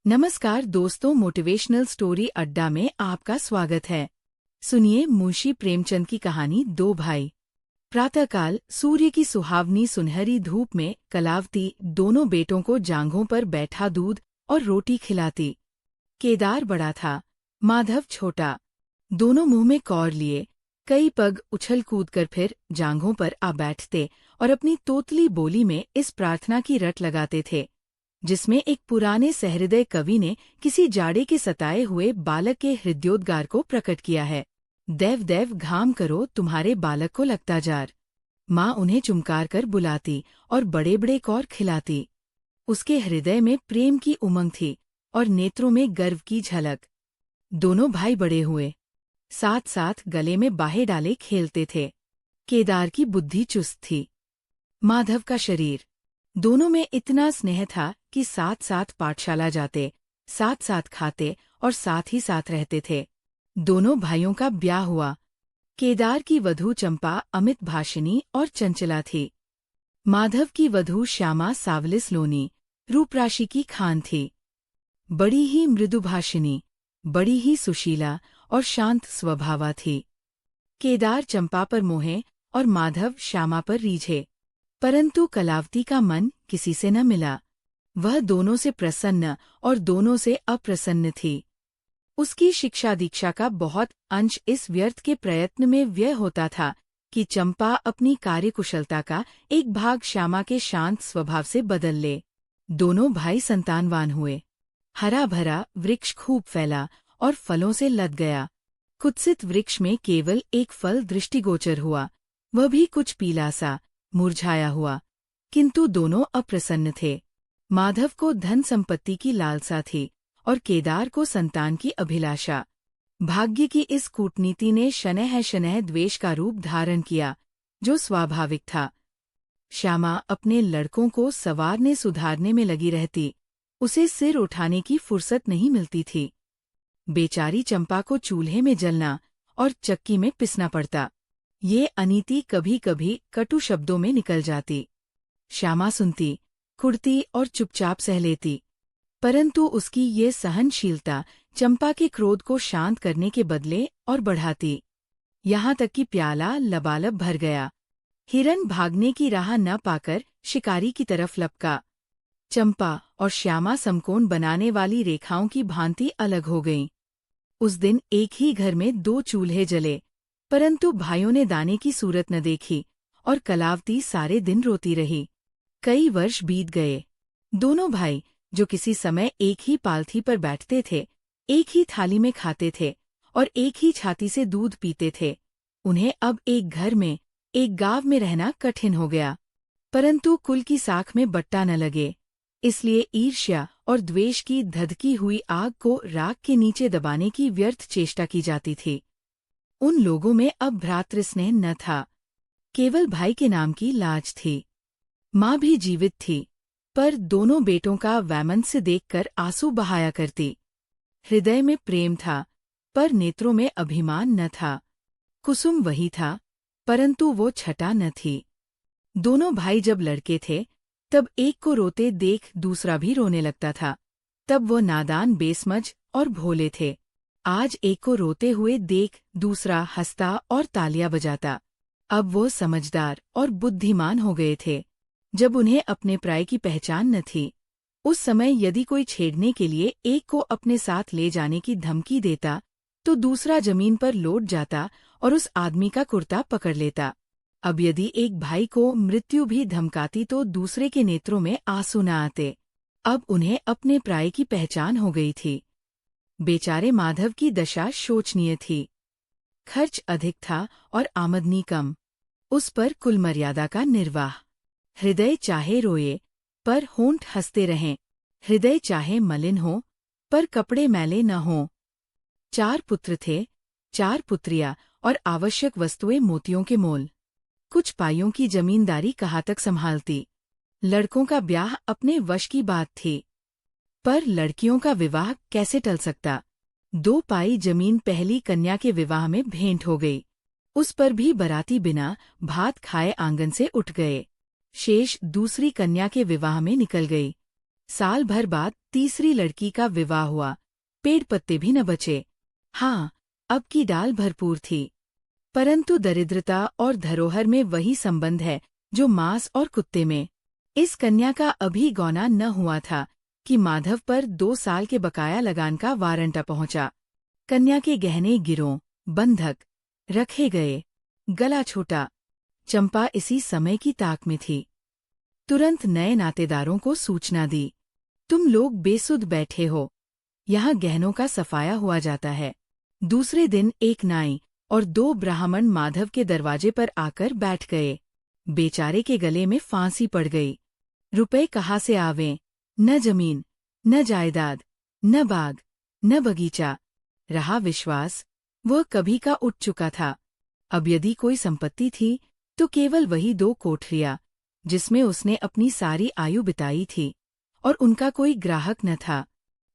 नमस्कार दोस्तों, motivational story अड्डा में आपका स्वागत है। सुनिए मुंशी प्रेमचंद की कहानी दो भाई। प्रातःकाल सूर्य की सुहावनी सुनहरी धूप में कलावती दोनों बेटों को जांघों पर बैठा दूध और रोटी खिलाती। केदार बड़ा था, माधव छोटा। दोनों मुंह में कौर लिए कई पग उछल कूद कर फिर जांघों पर आ बैठते और अपनी तोतली बोली में इस प्रार्थना की रट लगाते थे, जिसमें एक पुराने सहृदय कवि ने किसी जाड़े के सताए हुए बालक के हृदयोद्गार को प्रकट किया है। देव देव घाम करो तुम्हारे बालक को लगता जार। माँ उन्हें चुमकार कर बुलाती और बड़े बड़े कौर खिलाती। उसके हृदय में प्रेम की उमंग थी और नेत्रों में गर्व की झलक। दोनों भाई बड़े हुए, साथ साथ गले में बाहे डाले खेलते थे। केदार की बुद्धि चुस्त थी, माधव का शरीर। दोनों में इतना स्नेह था कि साथ साथ पाठशाला जाते, साथ साथ खाते और साथ ही साथ रहते थे। दोनों भाइयों का ब्याह हुआ। केदार की वधू चंपा अमित भाषिनी और चंचला थी। माधव की वधू श्यामा सावलिस लोनी, रूपराशि की खान थी। बड़ी ही मृदुभाषिनी, बड़ी ही सुशीला और शांत स्वभावा थी। केदार चंपा पर मोहे और माधव श्यामा पर रीझे, परंतु कलावती का मन किसी से न मिला। वह दोनों से प्रसन्न और दोनों से अप्रसन्न थी। उसकी शिक्षा दीक्षा का बहुत अंश इस व्यर्थ के प्रयत्न में व्यय होता था कि चंपा अपनी कार्यकुशलता का एक भाग श्यामा के शांत स्वभाव से बदल ले। दोनों भाई संतानवान हुए। हरा भरा वृक्ष खूब फैला और फलों से लद गया। कुत्सित वृक्ष में केवल एक फल दृष्टिगोचर हुआ, वह भी कुछ पीला सा मुरझाया हुआ। किंतु दोनों अप्रसन्न थे। माधव को धन संपत्ति की लालसा थी और केदार को संतान की अभिलाषा। भाग्य की इस कूटनीति ने शनैः शनैः द्वेष का रूप धारण किया, जो स्वाभाविक था। श्यामा अपने लड़कों को संवारने सुधारने में लगी रहती, उसे सिर उठाने की फुर्सत नहीं मिलती थी। बेचारी चंपा को चूल्हे में जलना और चक्की में पिसना पड़ता। ये अनीति कभी कभी कटु शब्दों में निकल जाती। श्यामा सुनती, कुढ़ती और चुपचाप सह लेती, परंतु उसकी ये सहनशीलता चंपा के क्रोध को शांत करने के बदले और बढ़ाती। यहाँ तक कि प्याला लबालब भर गया। हिरन भागने की राह न पाकर शिकारी की तरफ लपका। चंपा और श्यामा समकोण बनाने वाली रेखाओं की भांति अलग हो गईं। उस दिन एक ही घर में दो चूल्हे जले, परंतु भाइयों ने दाने की सूरत न देखी और कलावती सारे दिन रोती रही। कई वर्ष बीत गए। दोनों भाई, जो किसी समय एक ही पालथी पर बैठते थे, एक ही थाली में खाते थे और एक ही छाती से दूध पीते थे, उन्हें अब एक घर में, एक गांव में रहना कठिन हो गया। परंतु कुल की साख में बट्टा न लगे, इसलिए ईर्ष्या और द्वेष की धधकी हुई आग को राख के नीचे दबाने की व्यर्थ चेष्टा की जाती थी। उन लोगों में अब भ्रातृस्नेह न था, केवल भाई के नाम की लाज थी। माँ भी जीवित थी, पर दोनों बेटों का वैमनस्य देखकर आंसू बहाया करती। हृदय में प्रेम था, पर नेत्रों में अभिमान न था। कुसुम वही था, परंतु वो छटा न थी। दोनों भाई जब लड़के थे, तब एक को रोते देख दूसरा भी रोने लगता था। तब वो नादान, बेसमझ और भोले थे। आज एक को रोते हुए देख दूसरा हंसता और तालियां बजाता। अब वो समझदार और बुद्धिमान हो गए थे। जब उन्हें अपने प्राय की पहचान न थी, उस समय यदि कोई छेड़ने के लिए एक को अपने साथ ले जाने की धमकी देता, तो दूसरा जमीन पर लौट जाता और उस आदमी का कुर्ता पकड़ लेता। अब यदि एक भाई को मृत्यु भी धमकाती तो दूसरे के नेत्रों में आंसू न आते। अब उन्हें अपने प्राय की पहचान हो गई थी। बेचारे माधव की दशा शोचनीय थी। खर्च अधिक था और आमदनी कम। उस पर कुल मर्यादा का निर्वाह। हृदय चाहे रोए, पर होंठ हंसते रहें। हृदय चाहे मलिन हो, पर कपड़े मैले न हों। 4 पुत्र थे, 4 पुत्रियां और आवश्यक वस्तुएं मोतियों के मोल। कुछ पाइयों की जमींदारी कहाँ तक संभालती। लड़कों का ब्याह अपने वश की बात थी, पर लड़कियों का विवाह कैसे टल सकता। 2 पाई जमीन पहली कन्या के विवाह में भेंट हो गई। उस पर भी बराती बिना भात खाए आंगन से उठ गए। शेष दूसरी कन्या के विवाह में निकल गई। साल भर बाद तीसरी लड़की का विवाह हुआ। पेड़ पत्ते भी न बचे। हाँ, अब की डाल भरपूर थी, परंतु दरिद्रता और धरोहर में वही संबंध है जो मांस और कुत्ते में। इस कन्या का अभी गौना न हुआ था कि माधव पर 2 साल के बकाया लगान का वारंट पहुंचा। कन्या के गहने गिरों, बंधक रखे गए, गला छूटा। चंपा इसी समय की ताक में थी। तुरंत नए नातेदारों को सूचना दी, तुम लोग बेसुध बैठे हो, यहाँ गहनों का सफाया हुआ जाता है। दूसरे दिन एक नाई और 2 ब्राह्मण माधव के दरवाजे पर आकर बैठ गए। बेचारे के गले में फांसी पड़ गई। रुपए कहाँ से आवें? न जमीन, न जायदाद, न बाग, न बगीचा। रहा विश्वास, वह कभी का उठ चुका था। अब यदि कोई संपत्ति थी तो केवल वही 2 कोठरियां, जिसमें उसने अपनी सारी आयु बिताई थी, और उनका कोई ग्राहक न था।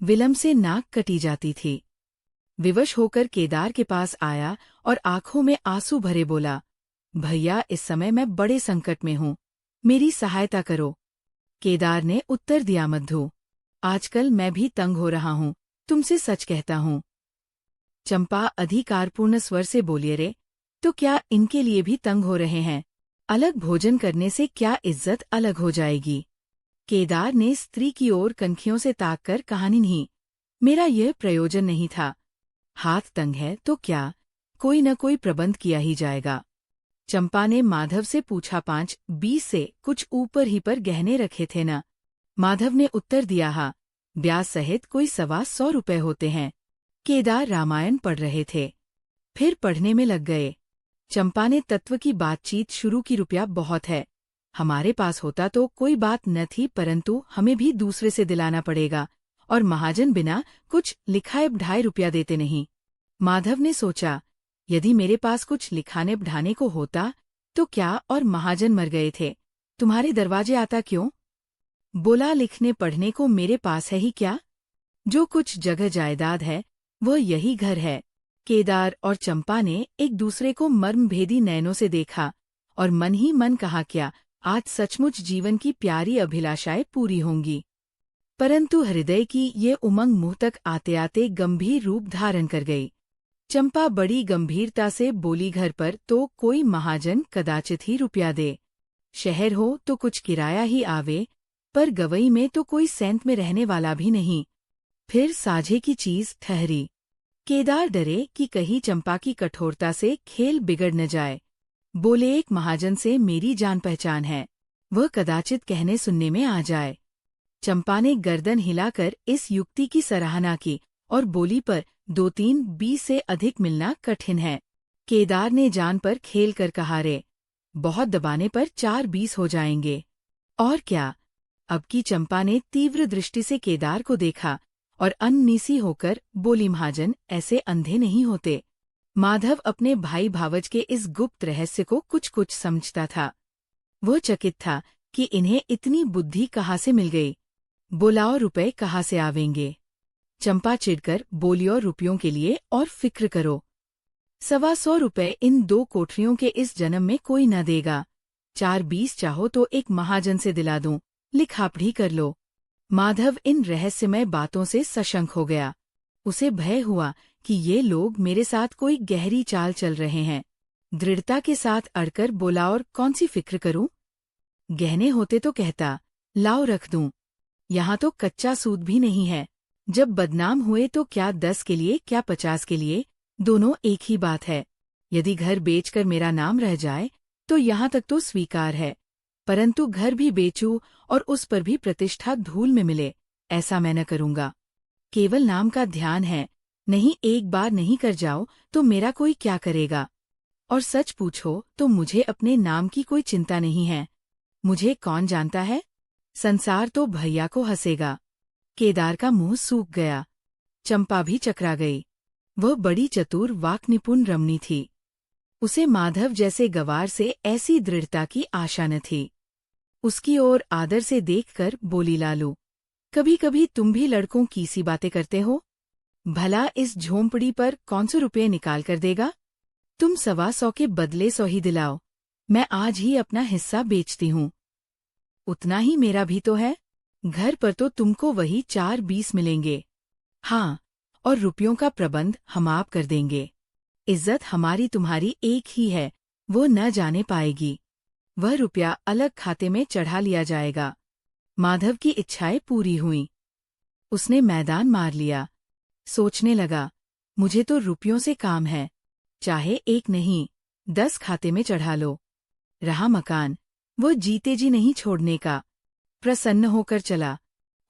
विलंब से नाक कटी जाती थी। विवश होकर केदार के पास आया और आंखों में आंसू भरे बोला, भैया, इस समय मैं बड़े संकट में हूँ, मेरी सहायता करो। केदार ने उत्तर दिया, मधु, आजकल मैं भी तंग हो रहा हूँ, तुमसे सच कहता हूँ। चंपा अधिकारपूर्ण स्वर से बोली, रे तो क्या इनके लिए भी तंग हो रहे हैं? अलग भोजन करने से क्या इज्जत अलग हो जाएगी? केदार ने स्त्री की ओर कनखियों से ताककर कहानी, नहीं, मेरा यह प्रयोजन नहीं था। हाथ तंग है तो क्या, कोई न कोई प्रबंध किया ही जाएगा। चंपा ने माधव से पूछा, 5-20 से कुछ ऊपर ही पर गहने रखे थे न? माधव ने उत्तर दिया, हाँ, ब्याज सहित कोई 125 रुपए होते हैं। केदार रामायण पढ़ रहे थे, फिर पढ़ने में लग गए। चंपा ने तत्व की बातचीत शुरू की, रुपया बहुत है, हमारे पास होता तो कोई बात न थी, परंतु हमें भी दूसरे से दिलाना पड़ेगा, और महाजन बिना कुछ लिखाए बढ़ाए रुपया देते नहीं। माधव ने सोचा, यदि मेरे पास कुछ लिखाने बढ़ाने को होता तो क्या, और महाजन मर गए थे, तुम्हारे दरवाजे आता क्यों? बोला, लिखने पढ़ने को मेरे पास है ही क्या? जो कुछ जगह जायदाद है वह यही घर है। केदार और चंपा ने एक दूसरे को मर्मभेदी नयनों से देखा और मन ही मन कहा, क्या आज सचमुच जीवन की प्यारी अभिलाषाएं पूरी होंगी। परंतु हृदय की ये उमंग मुंह तक आते आते गंभीर रूप धारण कर गई। चंपा बड़ी गंभीरता से बोली, घर पर तो कोई महाजन कदाचित ही रुपया दे, शहर हो तो कुछ किराया ही आवे, पर गवई में तो कोई सेंत में रहने वाला भी नहीं। फिर साझे की चीज ठहरी। केदार डरे कि कहीं चंपा की कठोरता से खेल बिगड़ न जाए। बोले, एक महाजन से मेरी जान पहचान है, वह कदाचित कहने सुनने में आ जाए। चंपा ने गर्दन हिलाकर इस युक्ति की सराहना की और बोली, पर 2-3-20 से अधिक मिलना कठिन है। केदार ने जान पर खेल कर कहा, रे बहुत दबाने पर 4-20 हो जाएंगे। और क्या? अब की चंपा ने तीव्र दृष्टि से केदार को देखा और अननीसी होकर बोली, महाजन ऐसे अंधे नहीं होते। माधव अपने भाई भावज के इस गुप्त रहस्य को कुछ कुछ समझता था। वह चकित था कि इन्हें इतनी बुद्धि कहाँ से मिल गई। बोलाओ, रुपए कहाँ से आवेंगे? चंपा चिढ़कर बोली, और रुपयों के लिए और फिक्र करो। 125 रुपए इन 2 कोठरियों के इस जन्म में कोई न देगा। 4-20 चाहो तो एक महाजन से दिला दूं, लिखापढ़ी कर लो। माधव इन रहस्यमय बातों से सशंक हो गया। उसे भय हुआ कि ये लोग मेरे साथ कोई गहरी चाल चल रहे हैं। दृढ़ता के साथ अड़कर बोला, और कौन सी फिक्र करूं? गहने होते तो कहता, लाओ रख दूं। यहाँ तो कच्चा सूद भी नहीं है। जब बदनाम हुए तो क्या 10 के लिए क्या 50 के लिए, दोनों एक ही बात है। यदि घर बेचकर मेरा नाम रह जाए तो यहाँ तक तो स्वीकार है, परंतु घर भी बेचूं और उस पर भी प्रतिष्ठा धूल में मिले, ऐसा मैं न करूँगा। केवल नाम का ध्यान है, नहीं एक बार नहीं कर जाओ तो मेरा कोई क्या करेगा। और सच पूछो तो मुझे अपने नाम की कोई चिंता नहीं है। मुझे कौन जानता है? संसार तो भैया को हंसेगा। केदार का मुंह सूख गया। चंपा भी चकरा गई। वह बड़ी चतुर वाक निपुण रमणी थी। उसे माधव जैसे गवार से ऐसी दृढ़ता की आशा न थी। उसकी ओर आदर से देखकर बोली, लालू, कभी कभी तुम भी लड़कों की सी बातें करते हो। भला इस झोंपड़ी पर कौन सौ रुपये निकाल कर देगा? तुम 125 के बदले 100 ही दिलाओ, मैं आज ही अपना हिस्सा बेचती हूँ। उतना ही मेरा भी तो है। घर पर तो तुमको वही 4-20 मिलेंगे। हाँ, और रुपयों का प्रबंध हम आप कर देंगे। इज्जत हमारी तुम्हारी एक ही है, वो न जाने पाएगी। वह रुपया अलग खाते में चढ़ा लिया जाएगा। माधव की इच्छाएं पूरी हुईं। उसने मैदान मार लिया। सोचने लगा, मुझे तो रुपयों से काम है, चाहे 1 नहीं 10 खाते में चढ़ा लो। रहा मकान, वो जीते जी नहीं छोड़ने का। प्रसन्न होकर चला।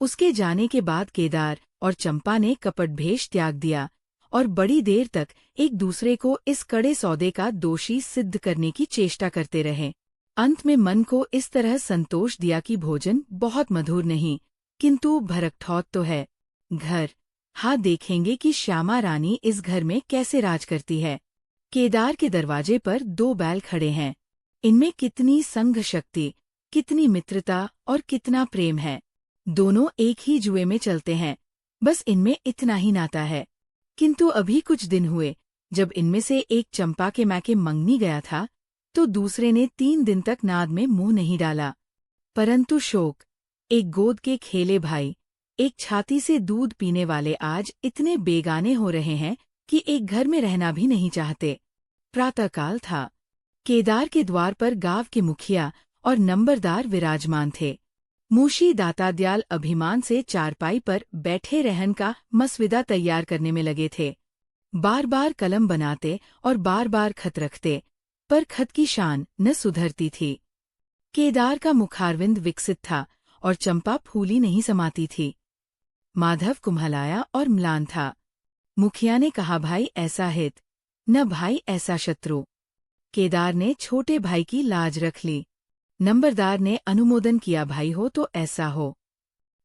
उसके जाने के बाद केदार और चंपा ने कपटभेष त्याग दिया और बड़ी देर तक एक दूसरे को इस कड़े सौदे का दोषी सिद्ध करने की चेष्टा करते रहे। अंत में मन को इस तरह संतोष दिया कि भोजन बहुत मधुर नहीं, किंतु भरकठौत तो है। घर, हाँ देखेंगे कि श्यामा रानी इस घर में कैसे राज करती है। केदार के दरवाजे पर 2 बैल खड़े हैं। इनमें कितनी संघ शक्ति, कितनी मित्रता और कितना प्रेम है। दोनों एक ही जुए में चलते हैं, बस इनमें इतना ही नाता है। किंतु अभी कुछ दिन हुए, जब इनमें से एक चंपा के मैके मंगनी गया था, तो दूसरे ने 3 दिन तक नाद में मुंह नहीं डाला। परंतु शोक, एक गोद के खेले भाई, एक छाती से दूध पीने वाले आज इतने बेगाने हो रहे हैं कि एक घर में रहना भी नहीं चाहते। प्रातःकाल था। केदार के द्वार पर गांव के मुखिया और नंबरदार विराजमान थे। मूशी दाताद्याल अभिमान से चारपाई पर बैठे रहन का मसविदा तैयार करने में लगे थे। बार बार कलम बनाते और बार बार खत रखते, पर खत की शान न सुधरती थी। केदार का मुखारविंद विकसित था और चंपा फूली नहीं समाती थी। माधव कुम्हलाया और म्लान था। मुखिया ने कहा, भाई ऐसा हित, न भाई ऐसा शत्रु। केदार ने छोटे भाई की लाज रख ली। नंबरदार ने अनुमोदन किया, भाई हो तो ऐसा हो।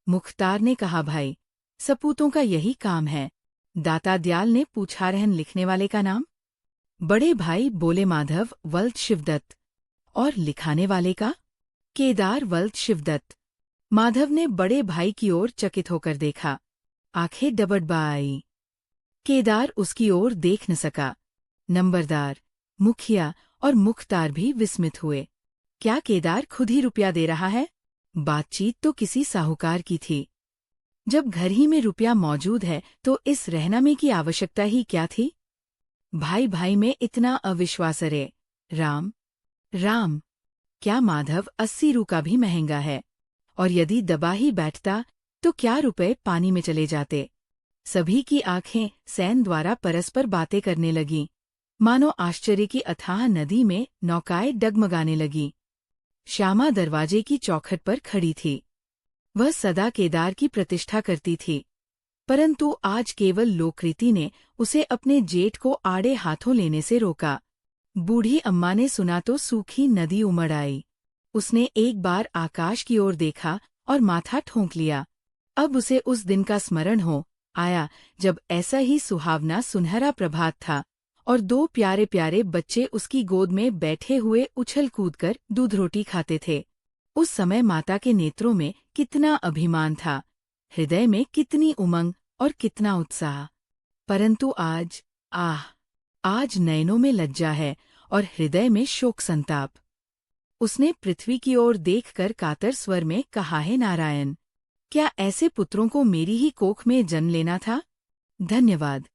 मुख्तार ने कहा, भाई सपूतों का यही काम है। दाताद्याल ने पूछा, रहन लिखने वाले का नाम? बड़े भाई बोले, माधव वल्द शिवदत्त। और लिखाने वाले का? केदार वल्द शिवदत्त। माधव ने बड़े भाई की ओर चकित होकर देखा। आंखें डबडबाई। केदार उसकी ओर देख न सका। नंबरदार, मुखिया और मुख्तार भी विस्मित हुए। क्या केदार खुद ही रुपया दे रहा है? बातचीत तो किसी साहूकार की थी। जब घर ही में रुपया मौजूद है तो इस रहनामे की आवश्यकता ही क्या थी? भाई भाई में इतना अविश्वास, अरे राम राम, क्या माधव 80 रू का भी महंगा है, और यदि दबा ही बैठता तो क्या रुपए पानी में चले जाते। सभी की आंखें सैन द्वारा परस्पर बातें करने लगीं, मानो आश्चर्य की अथाह नदी में नौकाएं डगमगाने लगीं। श्यामा दरवाजे की चौखट पर खड़ी थी। वह सदा केदार की प्रतिष्ठा करती थी, परंतु आज केवल लोकरीति ने उसे अपने जेठ को आड़े हाथों लेने से रोका। बूढ़ी अम्मा ने सुना तो सूखी नदी उमड़ आई। उसने एक बार आकाश की ओर देखा और माथा ठोंक लिया। अब उसे उस दिन का स्मरण हो आया जब ऐसा ही सुहावना सुनहरा प्रभात था और 2 प्यारे प्यारे बच्चे उसकी गोद में बैठे हुए उछल कूद कर दूध रोटी खाते थे। उस समय माता के नेत्रों में कितना अभिमान था, हृदय में कितनी उमंग और कितना उत्साह। परंतु आज, आज नयनों में लज्जा है और हृदय में शोक संताप। उसने पृथ्वी की ओर देखकर कातर स्वर में कहा, है नारायण, क्या ऐसे पुत्रों को मेरी ही कोख में जन्म लेना था? धन्यवाद।